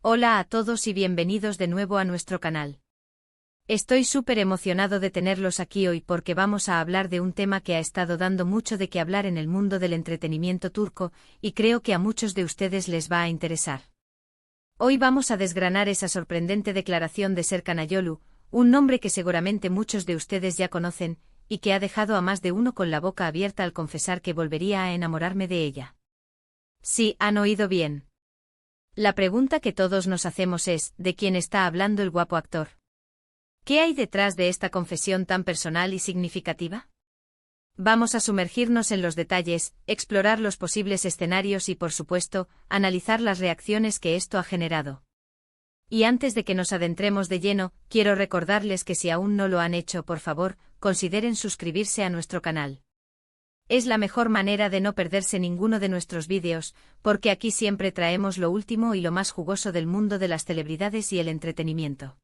Hola a todos y bienvenidos de nuevo a nuestro canal. Estoy súper emocionado de tenerlos aquí hoy porque vamos a hablar de un tema que ha estado dando mucho de qué hablar en el mundo del entretenimiento turco, y creo que a muchos de ustedes les va a interesar. Hoy vamos a desgranar esa sorprendente declaración de Serkan Ayolu, un nombre que seguramente muchos de ustedes ya conocen, y que ha dejado a más de uno con la boca abierta al confesar que volvería a enamorarme de ella. Sí, han oído bien. La pregunta que todos nos hacemos es, ¿de quién está hablando el guapo actor? ¿Qué hay detrás de esta confesión tan personal y significativa? Vamos a sumergirnos en los detalles, explorar los posibles escenarios y, por supuesto, analizar las reacciones que esto ha generado. Y antes de que nos adentremos de lleno, quiero recordarles que si aún no lo han hecho, por favor, consideren suscribirse a nuestro canal. Es la mejor manera de no perderse ninguno de nuestros vídeos, porque aquí siempre traemos lo último y lo más jugoso del mundo de las celebridades y el entretenimiento.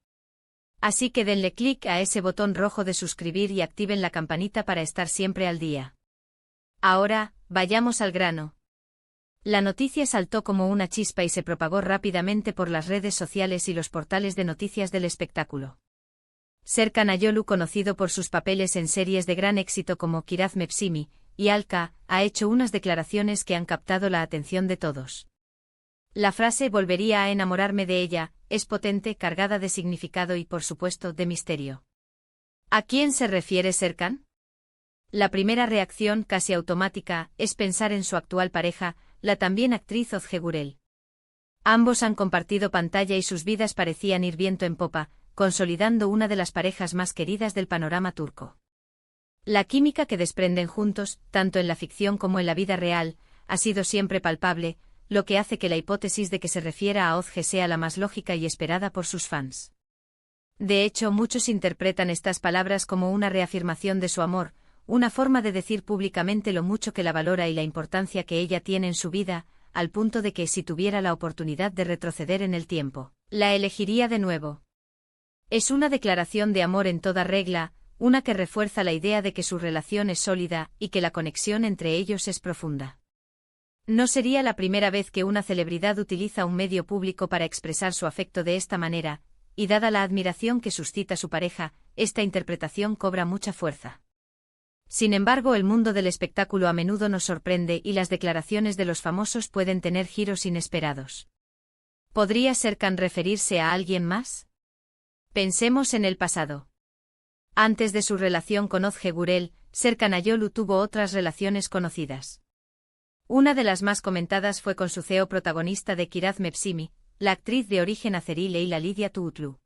Así que denle clic a ese botón rojo de suscribir y activen la campanita para estar siempre al día. Ahora, vayamos al grano. La noticia saltó como una chispa y se propagó rápidamente por las redes sociales y los portales de noticias del espectáculo. Serkan Ayolu, conocido por sus papeles en series de gran éxito como Kiraz Mevsimi y Alka, ha hecho unas declaraciones que han captado la atención de todos. La frase «volvería a enamorarme de ella» es potente, cargada de significado y, por supuesto, de misterio. ¿A quién se refiere Serkan? La primera reacción, casi automática, es pensar en su actual pareja, la también actriz Özge Gürel. Ambos han compartido pantalla y sus vidas parecían ir viento en popa, consolidando una de las parejas más queridas del panorama turco. La química que desprenden juntos, tanto en la ficción como en la vida real, ha sido siempre palpable, lo que hace que la hipótesis de que se refiera a Özge sea la más lógica y esperada por sus fans. De hecho, muchos interpretan estas palabras como una reafirmación de su amor, una forma de decir públicamente lo mucho que la valora y la importancia que ella tiene en su vida, al punto de que si tuviera la oportunidad de retroceder en el tiempo, la elegiría de nuevo. Es una declaración de amor en toda regla, una que refuerza la idea de que su relación es sólida y que la conexión entre ellos es profunda. No sería la primera vez que una celebridad utiliza un medio público para expresar su afecto de esta manera, y dada la admiración que suscita su pareja, esta interpretación cobra mucha fuerza. Sin embargo, el mundo del espectáculo a menudo nos sorprende y las declaraciones de los famosos pueden tener giros inesperados. ¿Podría Serkan referirse a alguien más? Pensemos en el pasado. Antes de su relación con Özge Gürel, Serkan Ayolu tuvo otras relaciones conocidas. Una de las más comentadas fue con su CEO protagonista de Kiraz Mevsimi, la actriz de origen azerí Leyla Lidia Tuğutlu.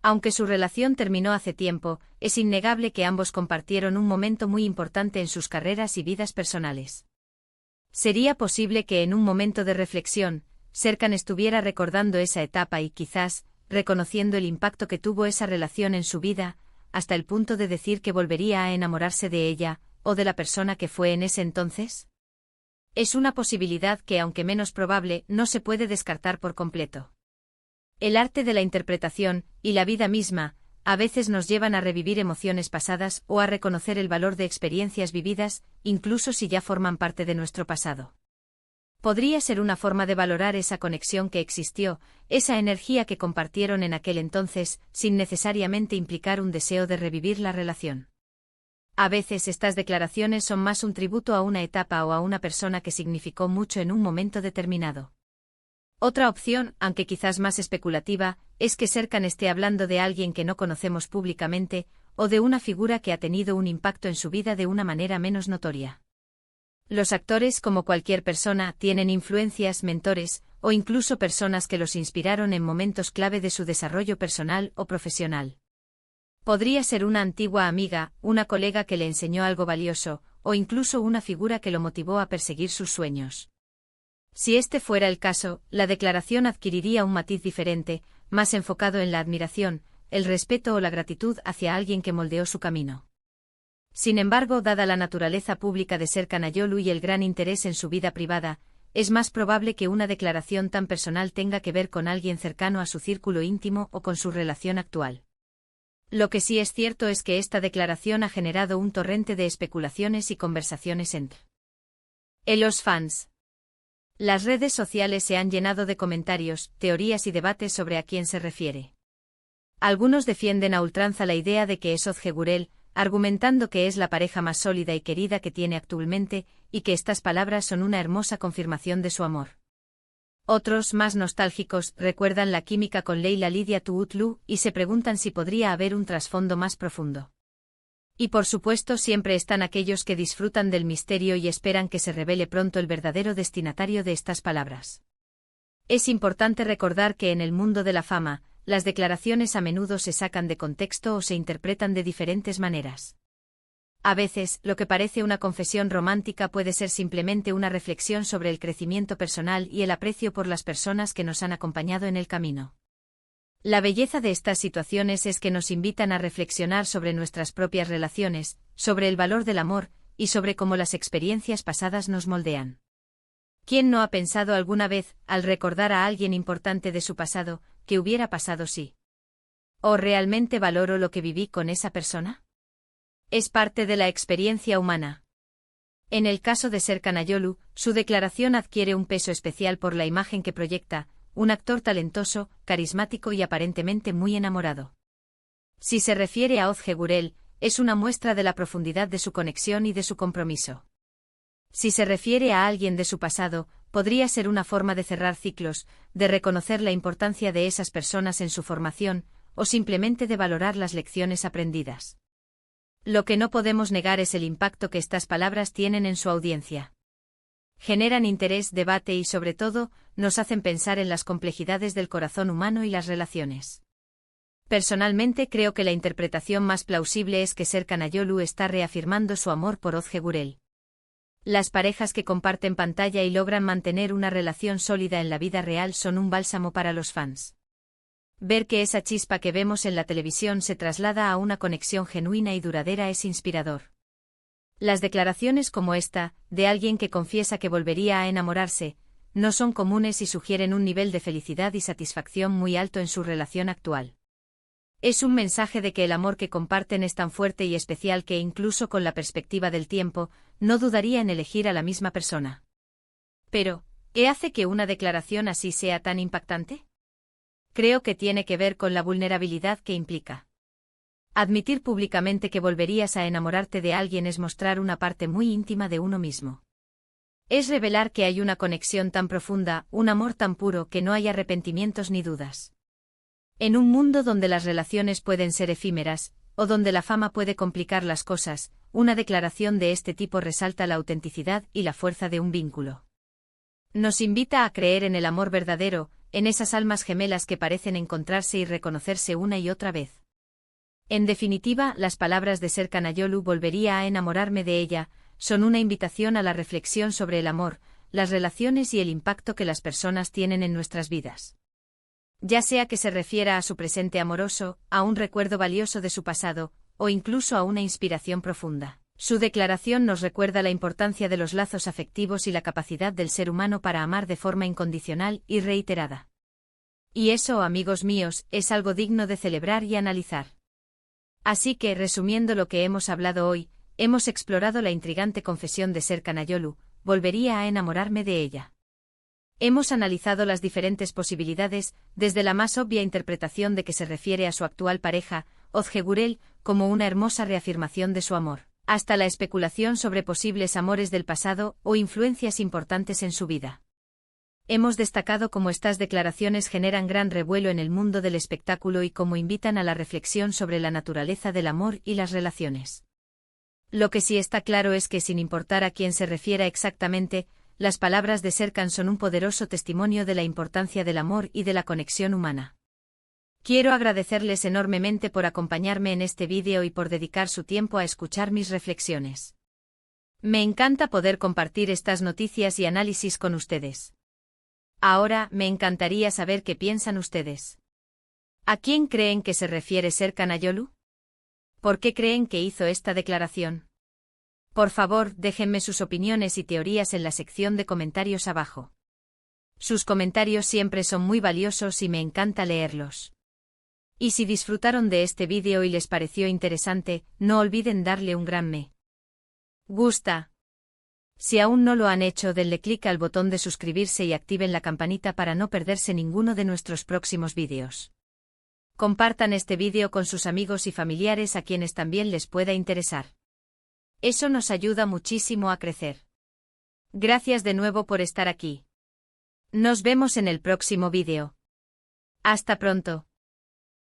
Aunque su relación terminó hace tiempo, es innegable que ambos compartieron un momento muy importante en sus carreras y vidas personales. ¿Sería posible que en un momento de reflexión, Serkan estuviera recordando esa etapa y quizás, reconociendo el impacto que tuvo esa relación en su vida, hasta el punto de decir que volvería a enamorarse de ella, o de la persona que fue en ese entonces? Es una posibilidad que, aunque menos probable, no se puede descartar por completo. El arte de la interpretación, y la vida misma, a veces nos llevan a revivir emociones pasadas o a reconocer el valor de experiencias vividas, incluso si ya forman parte de nuestro pasado. Podría ser una forma de valorar esa conexión que existió, esa energía que compartieron en aquel entonces, sin necesariamente implicar un deseo de revivir la relación. A veces estas declaraciones son más un tributo a una etapa o a una persona que significó mucho en un momento determinado. Otra opción, aunque quizás más especulativa, es que Serkan esté hablando de alguien que no conocemos públicamente, o de una figura que ha tenido un impacto en su vida de una manera menos notoria. Los actores, como cualquier persona, tienen influencias, mentores, o incluso personas que los inspiraron en momentos clave de su desarrollo personal o profesional. Podría ser una antigua amiga, una colega que le enseñó algo valioso, o incluso una figura que lo motivó a perseguir sus sueños. Si este fuera el caso, la declaración adquiriría un matiz diferente, más enfocado en la admiración, el respeto o la gratitud hacia alguien que moldeó su camino. Sin embargo, dada la naturaleza pública de Serkan Ayolu y el gran interés en su vida privada, es más probable que una declaración tan personal tenga que ver con alguien cercano a su círculo íntimo o con su relación actual. Lo que sí es cierto es que esta declaración ha generado un torrente de especulaciones y conversaciones entre los fans. Las redes sociales se han llenado de comentarios, teorías y debates sobre a quién se refiere. Algunos defienden a ultranza la idea de que es Ozhegurel, argumentando que es la pareja más sólida y querida que tiene actualmente, y que estas palabras son una hermosa confirmación de su amor. Otros, más nostálgicos, recuerdan la química con Leila Lydia Tuğutlu y se preguntan si podría haber un trasfondo más profundo. Y por supuesto siempre están aquellos que disfrutan del misterio y esperan que se revele pronto el verdadero destinatario de estas palabras. Es importante recordar que en el mundo de la fama, las declaraciones a menudo se sacan de contexto o se interpretan de diferentes maneras. A veces, lo que parece una confesión romántica puede ser simplemente una reflexión sobre el crecimiento personal y el aprecio por las personas que nos han acompañado en el camino. La belleza de estas situaciones es que nos invitan a reflexionar sobre nuestras propias relaciones, sobre el valor del amor, y sobre cómo las experiencias pasadas nos moldean. ¿Quién no ha pensado alguna vez, al recordar a alguien importante de su pasado, qué hubiera pasado si? ¿O realmente valoro lo que viví con esa persona? Es parte de la experiencia humana. En el caso de Serkan Ayolu, su declaración adquiere un peso especial por la imagen que proyecta, un actor talentoso, carismático y aparentemente muy enamorado. Si se refiere a Ozhegurel, es una muestra de la profundidad de su conexión y de su compromiso. Si se refiere a alguien de su pasado, podría ser una forma de cerrar ciclos, de reconocer la importancia de esas personas en su formación, o simplemente de valorar las lecciones aprendidas. Lo que no podemos negar es el impacto que estas palabras tienen en su audiencia. Generan interés, debate y, sobre todo, nos hacen pensar en las complejidades del corazón humano y las relaciones. Personalmente creo que la interpretación más plausible es que Serkan Ayolu está reafirmando su amor por Ozhegurel. Las parejas que comparten pantalla y logran mantener una relación sólida en la vida real son un bálsamo para los fans. Ver que esa chispa que vemos en la televisión se traslada a una conexión genuina y duradera es inspirador. Las declaraciones como esta, de alguien que confiesa que volvería a enamorarse, no son comunes y sugieren un nivel de felicidad y satisfacción muy alto en su relación actual. Es un mensaje de que el amor que comparten es tan fuerte y especial que incluso con la perspectiva del tiempo, no dudaría en elegir a la misma persona. Pero, ¿qué hace que una declaración así sea tan impactante? Creo que tiene que ver con la vulnerabilidad que implica. Admitir públicamente que volverías a enamorarte de alguien es mostrar una parte muy íntima de uno mismo. Es revelar que hay una conexión tan profunda, un amor tan puro que no hay arrepentimientos ni dudas. En un mundo donde las relaciones pueden ser efímeras, o donde la fama puede complicar las cosas, una declaración de este tipo resalta la autenticidad y la fuerza de un vínculo. Nos invita a creer en el amor verdadero, en esas almas gemelas que parecen encontrarse y reconocerse una y otra vez. En definitiva, las palabras de Serkan Ayolu volvería a enamorarme de ella, son una invitación a la reflexión sobre el amor, las relaciones y el impacto que las personas tienen en nuestras vidas. Ya sea que se refiera a su presente amoroso, a un recuerdo valioso de su pasado, o incluso a una inspiración profunda. Su declaración nos recuerda la importancia de los lazos afectivos y la capacidad del ser humano para amar de forma incondicional y reiterada. Y eso, amigos míos, es algo digno de celebrar y analizar. Así que, resumiendo lo que hemos hablado hoy, hemos explorado la intrigante confesión de Serkan Ayolu, volvería a enamorarme de ella. Hemos analizado las diferentes posibilidades, desde la más obvia interpretación de que se refiere a su actual pareja, Ozhegurel, como una hermosa reafirmación de su amor, hasta la especulación sobre posibles amores del pasado o influencias importantes en su vida. Hemos destacado cómo estas declaraciones generan gran revuelo en el mundo del espectáculo y cómo invitan a la reflexión sobre la naturaleza del amor y las relaciones. Lo que sí está claro es que, sin importar a quién se refiera exactamente, las palabras de Serkan son un poderoso testimonio de la importancia del amor y de la conexión humana. Quiero agradecerles enormemente por acompañarme en este vídeo y por dedicar su tiempo a escuchar mis reflexiones. Me encanta poder compartir estas noticias y análisis con ustedes. Ahora, me encantaría saber qué piensan ustedes. ¿A quién creen que se refiere Serkan Ayolu? ¿Por qué creen que hizo esta declaración? Por favor, déjenme sus opiniones y teorías en la sección de comentarios abajo. Sus comentarios siempre son muy valiosos y me encanta leerlos. Y si disfrutaron de este vídeo y les pareció interesante, no olviden darle un gran me gusta. Si aún no lo han hecho, denle clic al botón de suscribirse y activen la campanita para no perderse ninguno de nuestros próximos vídeos. Compartan este vídeo con sus amigos y familiares a quienes también les pueda interesar. Eso nos ayuda muchísimo a crecer. Gracias de nuevo por estar aquí. Nos vemos en el próximo vídeo. Hasta pronto.